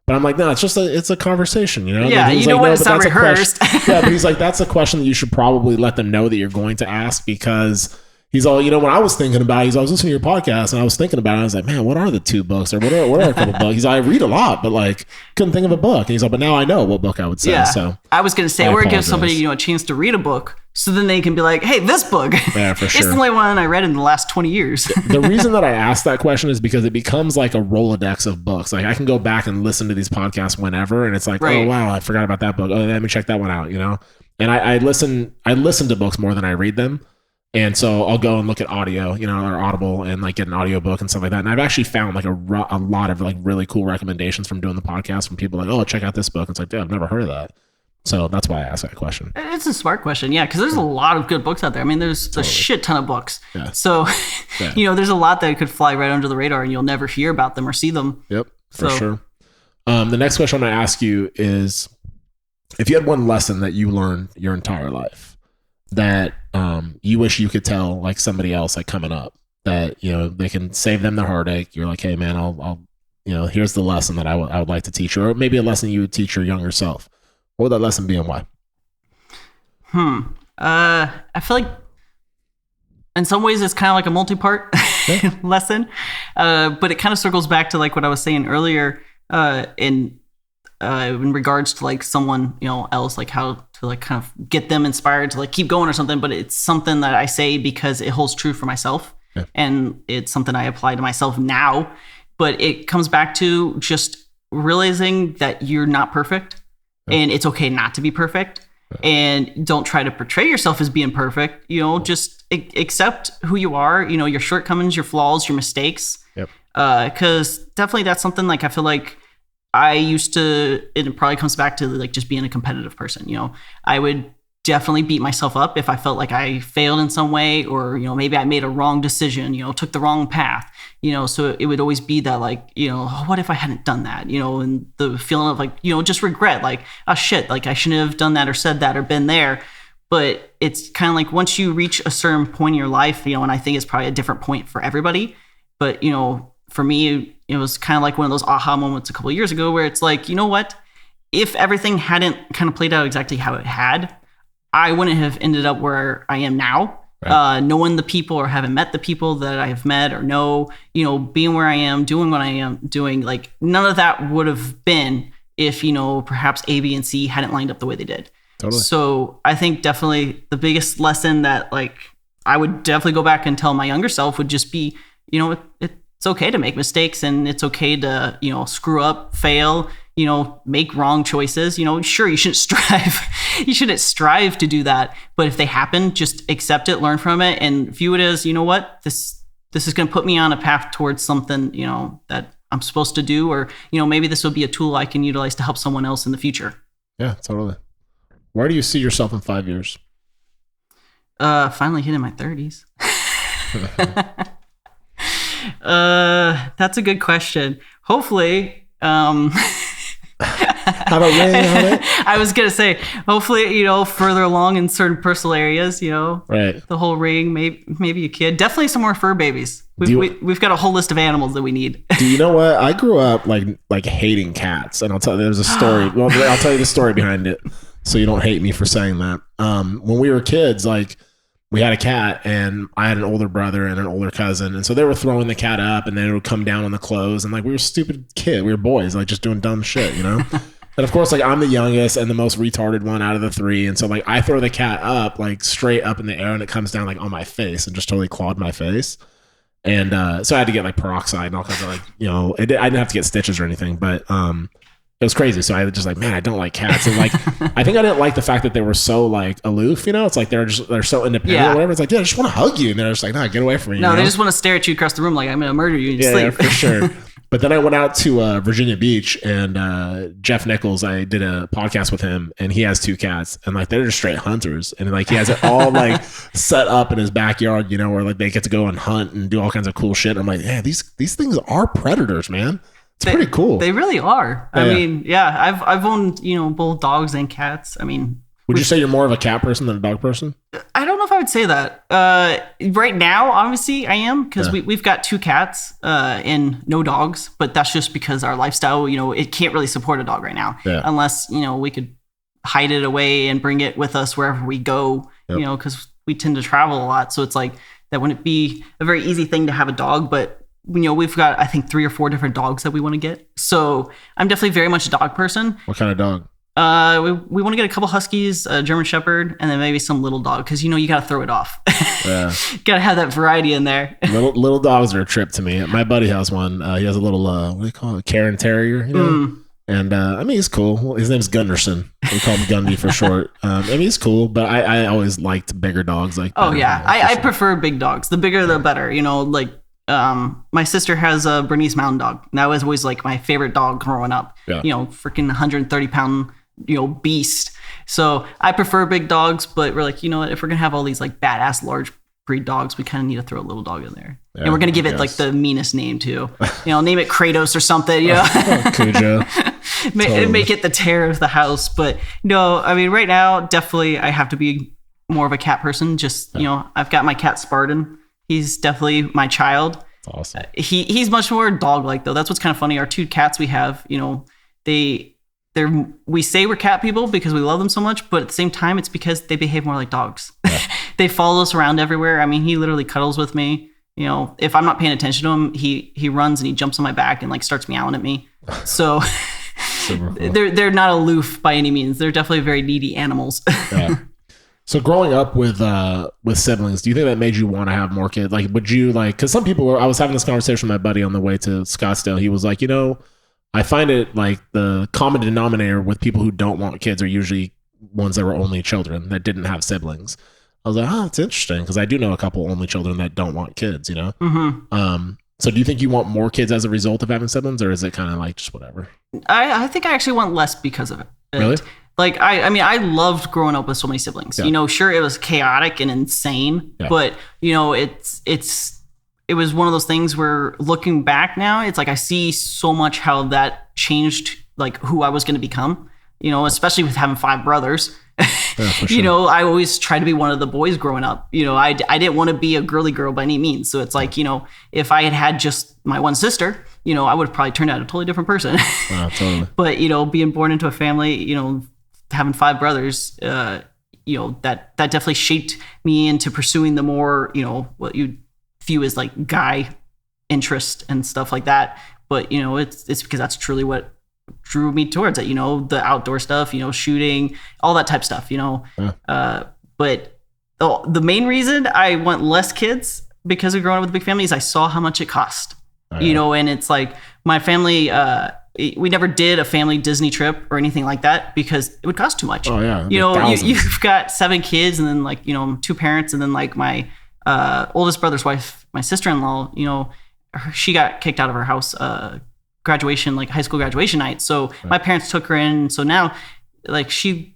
But I'm like, no, it's a conversation, Yeah, and you know what? It's not rehearsed. Yeah, but he's like, that's a question that you should probably let them know that you're going to ask because he's all, when I was thinking about it, I was listening to your podcast and I was thinking about it. I was like, man, what are the 2 books or what are a couple books? He's like, I read a lot, but like couldn't think of a book. And he's like, but now I know what book I would say. Yeah. So I was going to say, or give somebody, a chance to read a book. So then they can be like, hey, this book. Yeah, for sure. It's the only one I read in the last 20 years. The reason that I asked that question is because it becomes like a Rolodex of books. Like I can go back and listen to these podcasts whenever. And it's like, oh, wow, I forgot about that book. Oh, let me check that one out, And I listen to books more than I read them. And so I'll go and look at audio, you know, or Audible, and like get an audiobook and stuff like that. And I've actually found like a lot of like really cool recommendations from doing the podcast from people like, oh, check out this book. It's like, dude, I've never heard of that. So that's why I asked that question. It's a smart question. Yeah. Cause there's a lot of good books out there. I mean, there's a shit ton of books. Yeah. So, you know, there's a lot that could fly right under the radar and you'll never hear about them or see them. Yep. For sure. The next question I'm going to ask you is, if you had one lesson that you learned your entire life that you wish you could tell like somebody else like coming up, that, you know, they can save them the heartache. You're like, hey man, I'll you know, here's the lesson that I would like to teach you, or maybe a lesson you would teach your younger self. What would that lesson be and why? I feel like in some ways it's kind of like a multi-part lesson, but it kind of circles back to like what I was saying earlier in regards to like someone, you know, else, like how to like kind of get them inspired to like keep going or something. But it's something that I say because it holds true for myself, and it's something I apply to myself now. But it comes back to just realizing that you're not perfect, and it's okay not to be perfect. And don't try to portray yourself as being perfect. You know, just accept who you are. You know, your shortcomings, your flaws, your mistakes. Because definitely that's something like I feel like I used to, it probably comes back to like just being a competitive person. You know, I would definitely beat myself up if I felt like I failed in some way, or, you know, maybe I made a wrong decision, you know, took the wrong path, you know, so it would always be that like, you know, oh, what if I hadn't done that, you know, and the feeling of like, you know, just regret, like, oh shit, like I shouldn't have done that or said that or been there. But it's kind of like once you reach a certain point in your life, you know, and I think it's probably a different point for everybody, but, you know, for me, it was kind of like one of those aha moments a couple of years ago where it's like, you know what, if everything hadn't kind of played out exactly how it had, I wouldn't have ended up where I am now. Right. Knowing the people or having met the people that I have met or know, you know, being where I am, doing what I am doing, like none of that would have been if, you know, perhaps A, B, and C hadn't lined up the way they did. Totally. So I think definitely the biggest lesson that like I would definitely go back and tell my younger self would just be, you know, it's okay to make mistakes, and it's okay to, you know, screw up, fail, you know, make wrong choices. You know, sure, you shouldn't strive to do that, but if they happen, just accept it, learn from it, and view it as, you know what, this is going to put me on a path towards something, you know, that I'm supposed to do, or, you know, maybe this will be a tool I can utilize to help someone else in the future. Yeah, totally. Where do you see yourself in 5 years? Finally hitting my 30s. That's a good question. Hopefully, how about ring on it? I was gonna say, hopefully, you know, further along in certain personal areas, you know, right? The whole ring, maybe a kid, definitely some more fur babies. We've got a whole list of animals that we need. Do you know what? I grew up like hating cats, and I'll tell you, there's a story. Well, I'll tell you the story behind it, so you don't hate me for saying that. When we were kids, like, we had a cat, and I had an older brother and an older cousin. And so they were throwing the cat up, and then it would come down on the clothes. And like, we were stupid kids. We were boys, like just doing dumb shit, you know? And of course, like, I'm the youngest and the most retarded one out of the three. And so like, I throw the cat up, like straight up in the air, and it comes down like on my face and just totally clawed my face. And so I had to get like peroxide and all kinds of like, you know, I didn't have to get stitches or anything, but it was crazy. So I was just like, man, I don't like cats. And like, I think I didn't like the fact that they were so like aloof, you know? It's like they're so independent or whatever. It's like, yeah, I just want to hug you. And they're just like, no, get away from me. No, they just want to stare at you across the room like I'm going to murder you in your sleep. Yeah, for sure. But then I went out to Virginia Beach, and Jeff Nichols, I did a podcast with him, and he has 2 cats, and like they're just straight hunters. And like he has it all like set up in his backyard, you know, where like they get to go and hunt and do all kinds of cool shit. And I'm like, yeah, these things are predators, man. It's pretty cool. They really are. I mean, yeah, I've owned, you know, both dogs and cats. I mean, would you say you're more of a cat person than a dog person? I don't know if I would say that. Right now, obviously, I am, because we've got 2 cats and no dogs. But that's just because our lifestyle, you know, it can't really support a dog right now, unless, you know, we could hide it away and bring it with us wherever we go. You know, because we tend to travel a lot, so it's like that wouldn't be a very easy thing to have a dog, but. You know, we've got, I think, 3 or 4 different dogs that we want to get. So I'm definitely very much a dog person. What kind of dog? We want to get a couple Huskies, a German Shepherd, and then maybe some little dog, because, you know, you got to throw it off. Yeah. Got to have that variety in there. Little dogs are a trip to me. My buddy has one. He has a little, what do you call it? Karen Terrier, you know? And I mean, he's cool. His name's Gunderson. We call him Gundy for short. I mean, he's cool, but I always liked bigger dogs. Like, oh yeah, I prefer big dogs. The bigger, the better. You know, like my sister has a Bernese Mountain Dog. And that was always like my favorite dog growing up. Yeah. You know, freaking 130-pound, beast. So I prefer big dogs, but we're like, you know what? If we're gonna have all these like badass large breed dogs, we kind of need to throw a little dog in there. Yeah, and we're gonna give it like the meanest name too. Name it Kratos or something. Cujo. Make it the terror of the house. But no, I mean, right now, definitely I have to be more of a cat person. Just, I've got my cat Spartan. He's definitely my child. That's awesome. He's much more dog-like though. That's what's kind of funny. Our 2 cats we have, we say we're cat people because we love them so much, but at the same time, it's because they behave more like dogs. Yeah. They follow us around everywhere. I mean, he literally cuddles with me. If I'm not paying attention to him, he runs and he jumps on my back and like starts meowing at me. So they're not aloof by any means. They're definitely very needy animals. Yeah. So growing up with siblings, do you think that made you want to have more kids? Like, would you because some people I was having this conversation with my buddy on the way to Scottsdale. He was like, I find it like the common denominator with people who don't want kids are usually ones that were only children that didn't have siblings. I was like, oh, it's interesting because I do know a couple only children that don't want kids, Mm-hmm. So do you think you want more kids as a result of having siblings, or is it kind of like just whatever? I think I actually want less because of it. Really? Like, I mean, I loved growing up with so many siblings. Yeah. Sure, it was chaotic and insane, yeah. but, it was one of those things where looking back now, it's like I see so much how that changed, like, who I was going to become, especially with having 5 brothers. Yeah, for sure. I always tried to be one of the boys growing up. I didn't want to be a girly girl by any means. So it's like, if I had just my one sister, I would have probably turned out a totally different person. Wow, totally. But, being born into a family, having 5 brothers, that definitely shaped me into pursuing the more, what you view as like guy interest and stuff like that. But, it's because that's truly what drew me towards it, the outdoor stuff, shooting, all that type of stuff, Yeah. But the main reason I want less kids because of growing up with a big family is I saw how much it cost, and it's like my family, we never did a family Disney trip or anything like that because it would cost too much. Oh yeah. You've got 7 kids and then 2 parents and then my oldest brother's wife, my sister-in-law, she got kicked out of her house, graduation, high school graduation night. So right. My parents took her in. So now she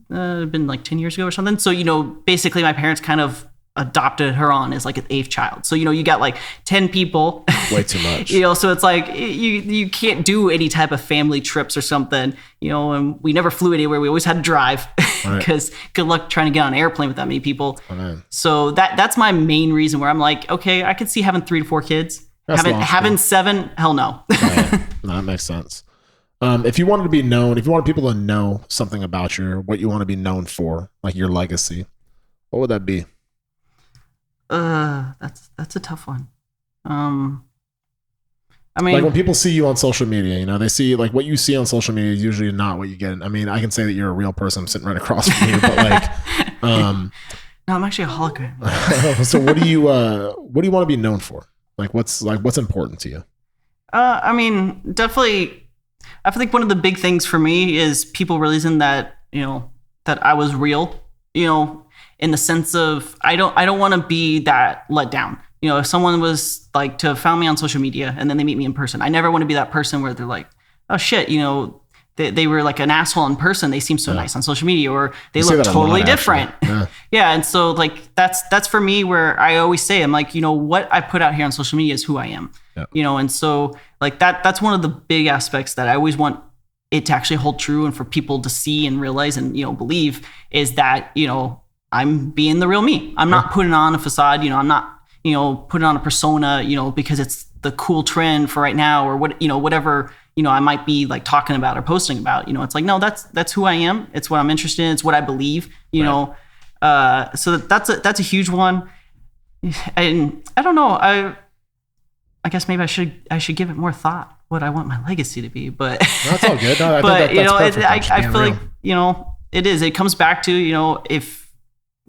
been 10 years ago or something. So, basically my parents kind of adopted her on as an 8th child. So, you got 10 people. Way too much. So it's you can't do any type of family trips or something, and we never flew anywhere. We always had to drive because good luck trying to get on an airplane with that many people. Right. So that's my main reason where I'm like, okay, I could see having 3 to 4 kids. Having 7, hell no. Right. No, that makes sense. If you wanted to be known, if you wanted people to know something about what you want to be known for, like your legacy, what would that be? That's a tough one. I mean, when people see you on social media, they see what you see on social media is usually not what you get. I mean, I can say that you're a real person. I'm sitting right across from you, but no, I'm actually a hologram. So what do you want to be known for? What's important to you? I mean, definitely, I think one of the big things for me is people realizing that, that I was real, in the sense of, I don't want to be that let down. If someone was to have found me on social media and then they meet me in person, I never want to be that person where they're like, oh shit, they were an asshole in person. They seem so nice on social media, or they look totally different. Yeah. And so that's for me where I always say, I'm what I put out here on social media is who I am, and so that's one of the big aspects that I always want it to actually hold true. And for people to see and realize and, believe is that, I'm being the real me. I'm not putting on a facade, I'm not, putting on a persona, because it's the cool trend for right now or whatever, I might be talking about or posting about, it's no, that's who I am. It's what I'm interested in. It's what I believe, know? So that's a huge one. And I don't know. I guess maybe I should give it more thought what I want my legacy to be, but that's all good. No, I feel like, it is, it comes back to, if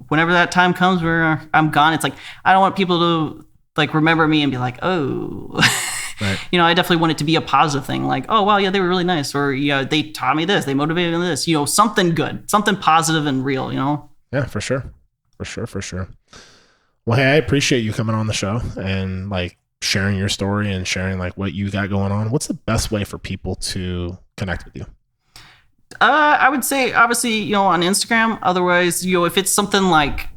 whenever that time comes where I'm gone, it's I don't want people to remember me and be like, oh, Right. You know, I definitely want it to be a positive thing. Like, oh, wow, yeah, they were really nice. Or, yeah, they taught me this. They motivated me in this. You know, something good, something positive and real, you know? Yeah, for sure. Well, hey, I appreciate you coming on the show and like sharing your story and sharing like what you got going on. What's the best way for people to connect with you? I would say, obviously, you know, on Instagram. Otherwise, you know, if it's something like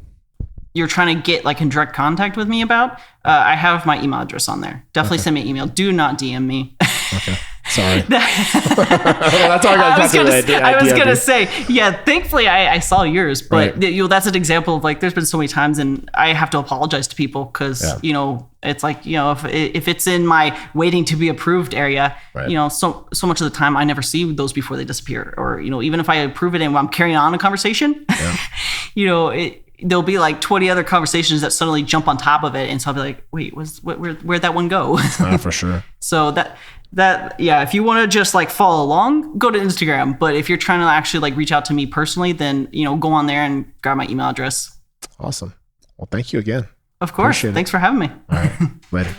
you're trying to get like in direct contact with me about, I have my email address on there. Definitely send me an email. Do not DM me. Okay. Sorry. I was gonna say, yeah. Thankfully, I saw yours, but Right. you know, that's an example of like, there's been so many times, and I have to apologize to people because you know, it's like, you know, if it's in my waiting to be approved area, Right. you know, so much of the time I never see those before they disappear, or you know, even if I approve it and I'm carrying on a conversation, you know, there'll be like 20 other conversations that suddenly jump on top of it, and so I'll be like, wait, where'd that one go? For sure. So that yeah, if you want to just like follow along, go to Instagram. But if you're trying to actually like reach out to me personally, then you know, go on there and grab my email address. Awesome. Well, thank you again. Of course. Thanks for having me. All right. Later.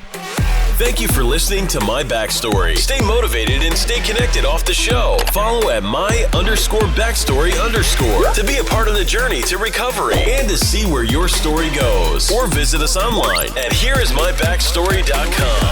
Thank you for listening to My Backstory. Stay motivated and stay connected off the show. Follow at my_backstory_ to be a part of the journey to recovery and to see where your story goes. Or visit us online at hereismybackstory.com.